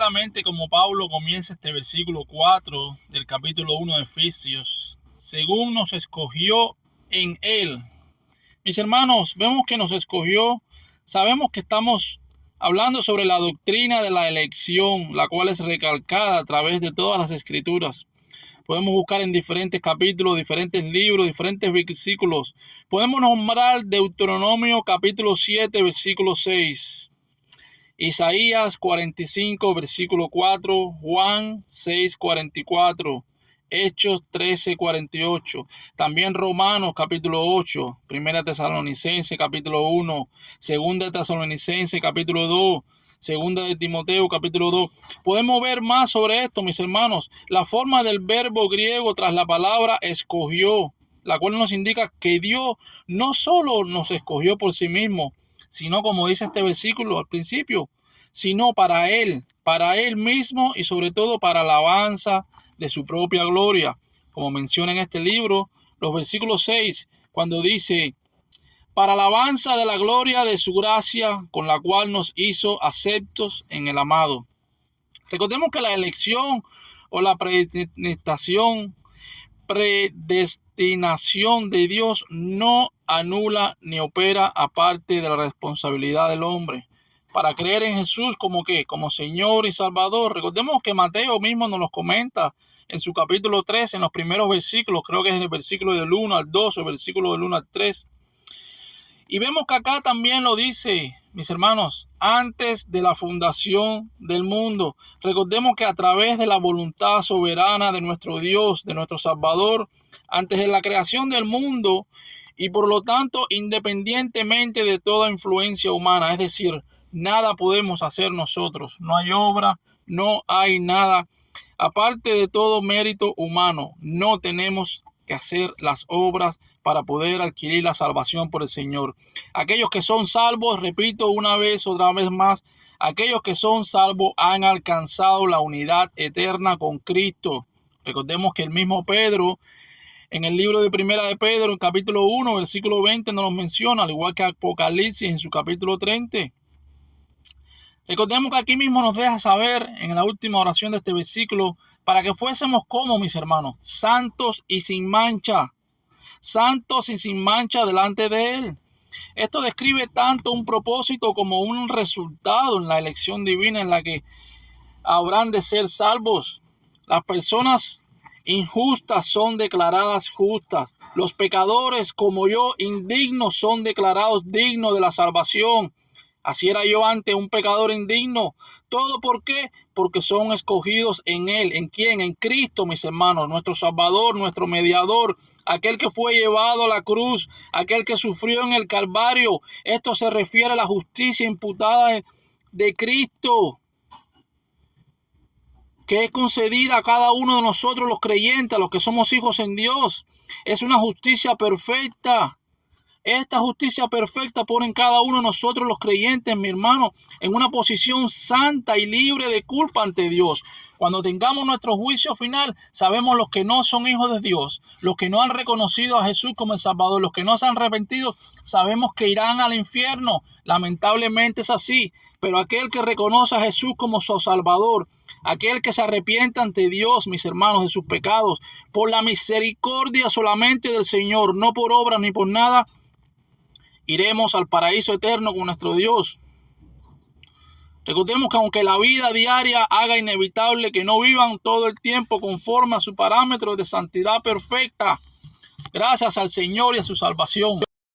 claramente como Pablo comienza este versículo 4 del capítulo 1 de Efesios, según nos escogió en Él. Mis hermanos, vemos que nos escogió. Sabemos que estamos hablando sobre la doctrina de la elección, la cual es recalcada a través de todas las escrituras. Podemos buscar en diferentes capítulos, diferentes libros, diferentes versículos. Podemos nombrar Deuteronomio capítulo 7, versículo 6. Isaías 45, versículo 4. Juan 6, 44. Hechos 13, 48. También Romanos capítulo 8. Primera Tesalonicenses capítulo 1. Segunda Tesalonicenses capítulo 2. Segunda de Timoteo capítulo 2. Podemos ver más sobre esto, mis hermanos. La forma del verbo griego tras la palabra escogió, la cual nos indica que Dios no solo nos escogió por sí mismo, sino, como dice este versículo al principio, sino para Él mismo y sobre todo para alabanza de su propia gloria. Como menciona en este libro, los versículos 6, cuando dice: para alabanza de la gloria de su gracia, con la cual nos hizo aceptos en el amado. Recordemos que la elección o la predestinación de Dios no anula ni opera aparte de la responsabilidad del hombre para creer en Jesús como Señor y Salvador. Recordemos que Mateo mismo nos lo comenta en su capítulo 3, en los primeros versículos, creo que es en el versículo del 1 al 2 o el versículo del 1 al 3. Y vemos que acá también lo dice, mis hermanos, antes de la fundación del mundo. Recordemos que a través de la voluntad soberana de nuestro Dios, de nuestro Salvador, antes de la creación del mundo y por lo tanto independientemente de toda influencia humana, es decir, nada podemos hacer nosotros, no hay obra, no hay nada, aparte de todo mérito humano, no tenemos que hacer las obras para poder adquirir la salvación por el Señor. Aquellos que son salvos, repito otra vez más, aquellos que son salvos han alcanzado la unidad eterna con Cristo. Recordemos que el mismo Pedro, en el libro de Primera de Pedro, en capítulo 1, versículo 20, nos lo menciona, al igual que Apocalipsis en su capítulo 30. Recordemos que aquí mismo nos deja saber en la última oración de este versículo, para que fuésemos como, mis hermanos, santos y sin mancha delante de Él. Esto describe tanto un propósito como un resultado en la elección divina en la que habrán de ser salvos. Las personas injustas son declaradas justas. Los pecadores como yo, indignos, son declarados dignos de la salvación. Así era yo antes, un pecador indigno. ¿Todo por qué? Porque son escogidos en Él. ¿En quién? En Cristo, mis hermanos. Nuestro Salvador, nuestro mediador. Aquel que fue llevado a la cruz. Aquel que sufrió en el Calvario. Esto se refiere a la justicia imputada de Cristo, que es concedida a cada uno de nosotros los creyentes, a los que somos hijos en Dios. Es una justicia perfecta. Esta justicia perfecta pone en cada uno de nosotros los creyentes, mi hermano, en una posición santa y libre de culpa ante Dios. Cuando tengamos nuestro juicio final, sabemos los que no son hijos de Dios, los que no han reconocido a Jesús como el Salvador, los que no se han arrepentido, sabemos que irán al infierno. Lamentablemente es así, pero aquel que reconoce a Jesús como su Salvador, aquel que se arrepiente ante Dios, mis hermanos, de sus pecados, por la misericordia solamente del Señor, no por obra ni por nada, iremos al paraíso eterno con nuestro Dios. Recordemos que aunque la vida diaria haga inevitable que no vivan todo el tiempo conforme a su parámetro de santidad perfecta, gracias al Señor y a su salvación.